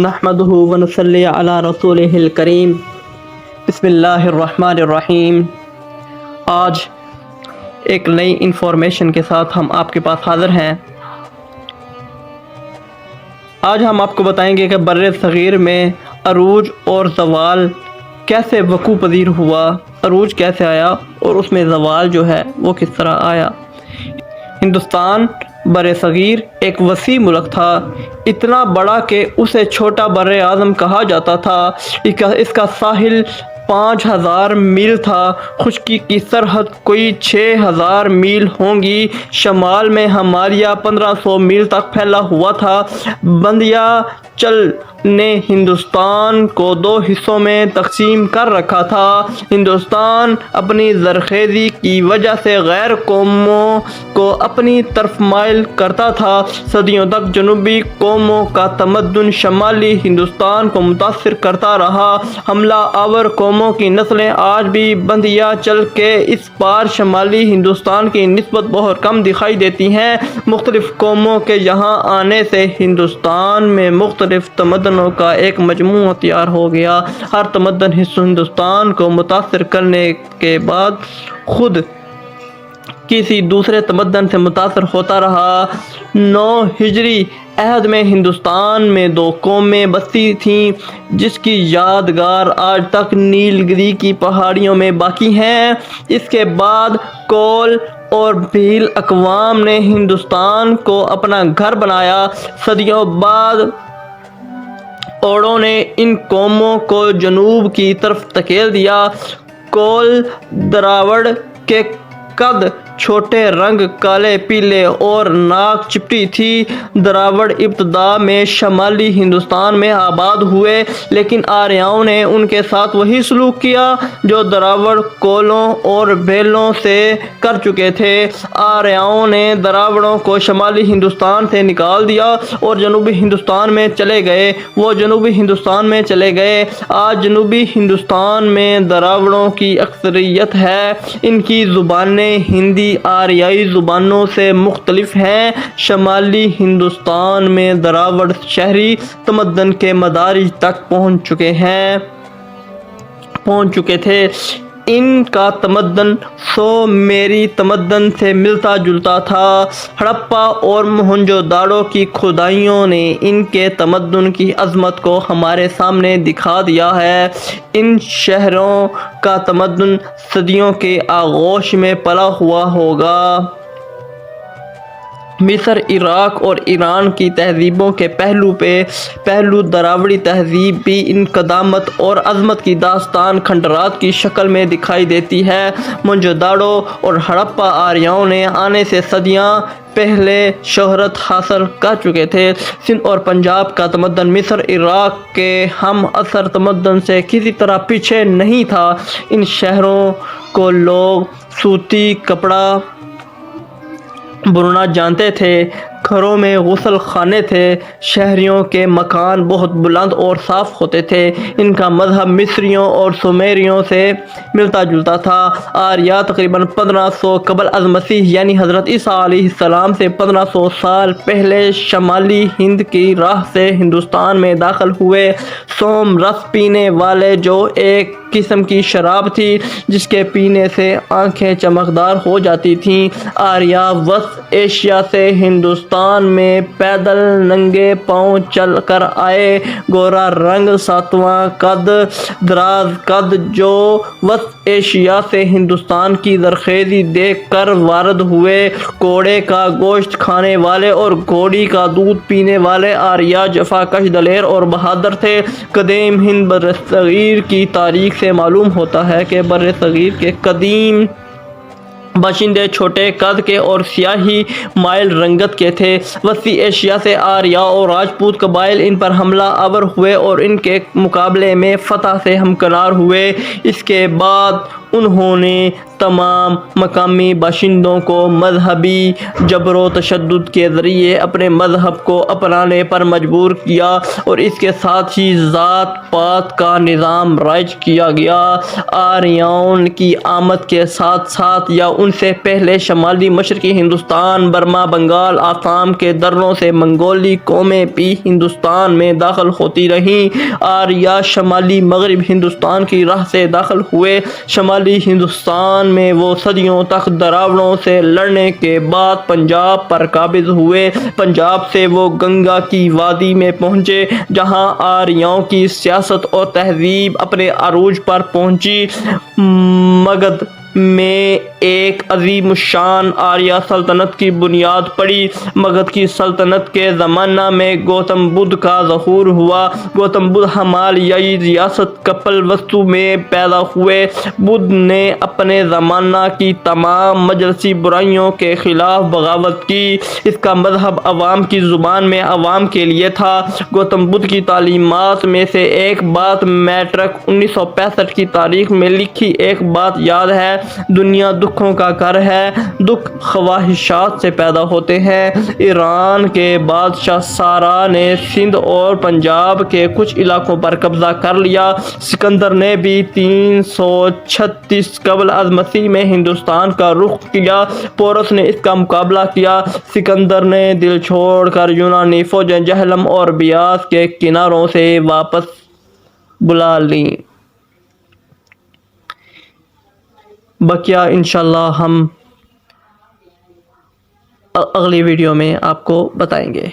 نحمده ونصلی علی رسولہ الکریم بسم اللہ الرحمن الرحیم۔ آج ایک نئی انفارمیشن کے ساتھ ہم آپ کے پاس حاضر ہیں۔ آج ہم آپ کو بتائیں گے کہ بر صغیر میں عروج اور زوال کیسے وقوع پذیر ہوا، عروج کیسے آیا اور اس میں زوال جو ہے وہ کس طرح آیا۔ ہندوستان بر صغیر ایک وسیع ملک تھا، اتنا بڑا کہ اسے چھوٹا بر اعظم کہا جاتا تھا۔ اس کا ساحل 5000 میل تھا، خشکی کی سرحد کوئی 6000 میل ہوں گی، شمال میں ہمالیہ 1500 میل تک پھیلا ہوا تھا۔ بندیا چل نے ہندوستان کو 2 حصوں میں تقسیم کر رکھا تھا۔ ہندوستان اپنی زرخیزی کی وجہ سے غیر قوموں کو اپنی طرف مائل کرتا تھا۔ صدیوں تک جنوبی قوموں کا تمدن شمالی ہندوستان کو متاثر کرتا رہا۔ حملہ آور قوموں کی نسلیں آج بھی بندیا چل کے اس پار شمالی ہندوستان کی نسبت بہت کم دکھائی دیتی ہیں۔ مختلف قوموں کے یہاں آنے سے ہندوستان میں مختلف تمدنوں کا ایک مجموعہ تیار ہو گیا۔ ہر تمدن ہندوستان کو متاثر کرنے کے بعد خود کسی دوسرے تمدن سے متاثر ہوتا رہا۔ 9 ہجری عہد میں ہندوستان میں 2 قومیں بستی تھیں جس کی یادگار آج تک نیل گری کی پہاڑیوں میں باقی ہیں۔ اس کے بعد کول اور بھیل اقوام نے ہندوستان کو اپنا گھر بنایا۔ صدیوں بعد اوڑوں نے ان قوموں کو جنوب کی طرف دھکیل دیا۔ کول دراوڑ کے قد چھوٹے، رنگ کالے پیلے اور ناک چپٹی تھی۔ دراوڑ ابتدا میں شمالی ہندوستان میں آباد ہوئے، لیکن آریاؤں نے ان کے ساتھ وہی سلوک کیا جو دراوڑ کولوں اور بھیلوں سے کر چکے تھے۔ آریاؤں نے دراوڑوں کو شمالی ہندوستان سے نکال دیا اور جنوبی ہندوستان میں چلے گئے۔ وہ جنوبی ہندوستان میں چلے گئے۔ آج جنوبی ہندوستان میں دراوڑوں کی اکثریت ہے۔ ان کی زبانیں ہندی آریائی زبانوں سے مختلف ہیں۔ شمالی ہندوستان میں دراوڑ شہری تمدن کے مدارج تک پہنچ چکے تھے۔ ان کا تمدن سومیری تمدن سے ملتا جلتا تھا۔ ہڑپا اور موہنجو داڑو کی کھدائیوں نے ان کے تمدن کی عظمت کو ہمارے سامنے دکھا دیا ہے۔ ان شہروں کا تمدن صدیوں کے آغوش میں پلا ہوا ہوگا۔ مصر، عراق اور ایران کی تہذیبوں کے پہلو دراوڑی تہذیب بھی ان قدامت اور عظمت کی داستان کھنڈرات کی شکل میں دکھائی دیتی ہے۔ موہنجو داڑو اور ہڑپا آریاؤں نے آنے سے صدیاں پہلے شہرت حاصل کر چکے تھے۔ سندھ اور پنجاب کا تمدن مصر، عراق کے ہم عصر تمدن سے کسی طرح پیچھے نہیں تھا۔ ان شہروں کو لوگ سوتی کپڑا بننا جانتے تھے۔ گھروں میں غسل خانے تھے۔ شہریوں کے مکان بہت بلند اور صاف ہوتے تھے۔ ان کا مذہب مصریوں اور سومیریوں سے ملتا جلتا تھا۔ آریا تقریباً 1500 قبل از مسیح یعنی حضرت عیسیٰ علیہ السلام سے 1500 سال پہلے شمالی ہند کی راہ سے ہندوستان میں داخل ہوئے۔ سوم رس پینے والے، جو ایک قسم کی شراب تھی جس کے پینے سے آنکھیں چمکدار ہو جاتی تھیں۔ آریا وسط ایشیا سے ہندوستان میں پیدل ننگے پاؤں چل کر آئے۔ گورا رنگ، ساتواں قد، دراز قد، جو وسط ایشیا سے ہندوستان کی زرخیزی دیکھ کر وارد ہوئے۔ گھوڑے کا گوشت کھانے والے اور گھوڑی کا دودھ پینے والے آریا جفا کش، دلیر اور بہادر تھے۔ قدیم ہند برصغیر کی تاریخ سے معلوم ہوتا ہے کہ برصغیر کے قدیم باشندے چھوٹے قد کے اور سیاہی مائل رنگت کے تھے۔ وسطی ایشیا سے آریا اور راجپوت قبائل ان پر حملہ آور ہوئے اور ان کے مقابلے میں فتح سے ہمکنار ہوئے۔ اس کے بعد انہوں نے تمام مقامی باشندوں کو مذہبی جبر و تشدد کے ذریعے اپنے مذہب کو اپنانے پر مجبور کیا اور اس کے ساتھ ہی ذات پات کا نظام رائج کیا گیا۔ آریاؤں کی آمد کے ساتھ ساتھ یا ان سے پہلے شمالی مشرقی ہندوستان، برما، بنگال، آسام کے دروں سے منگولی قومیں بھی ہندوستان میں داخل ہوتی رہیں۔ آریا شمالی مغرب ہندوستان کی راہ سے داخل ہوئے۔ شمالی ہندوستان میں وہ صدیوں تک دراوڑوں سے لڑنے کے بعد پنجاب پر قابض ہوئے۔ پنجاب سے وہ گنگا کی وادی میں پہنچے جہاں آریاؤں کی سیاست اور تہذیب اپنے عروج پر پہنچی۔ مگدھ میں ایک عظیم الشان آریہ سلطنت کی بنیاد پڑی۔ مگدھ کی سلطنت کے زمانہ میں گوتم بدھ کا ظہور ہوا۔ گوتم بدھ ہمالیائی ریاست کپلوستو میں پیدا ہوئے۔ بدھ نے اپنے زمانہ کی تمام مجلسی برائیوں کے خلاف بغاوت کی۔ اس کا مذہب عوام کی زبان میں عوام کے لیے تھا۔ گوتم بدھ کی تعلیمات میں سے ایک بات میٹرک 1965 کی تاریخ میں لکھی ایک بات یاد ہے: دنیا دکھوں کا گھر ہے، دکھ خواہشات سے پیدا ہوتے ہیں۔ ایران کے بادشاہ سارا نے سندھ اور پنجاب کے کچھ علاقوں پر قبضہ کر لیا۔ سکندر نے بھی 336 قبل از مسیح میں ہندوستان کا رخ کیا۔ پورس نے اس کا مقابلہ کیا۔ سکندر نے دل چھوڑ کر یونانی فوجیں جہلم اور بیاس کے کناروں سے واپس بلا لیں۔ بقیہ انشاءاللہ ہم اگلی ویڈیو میں آپ کو بتائیں گے۔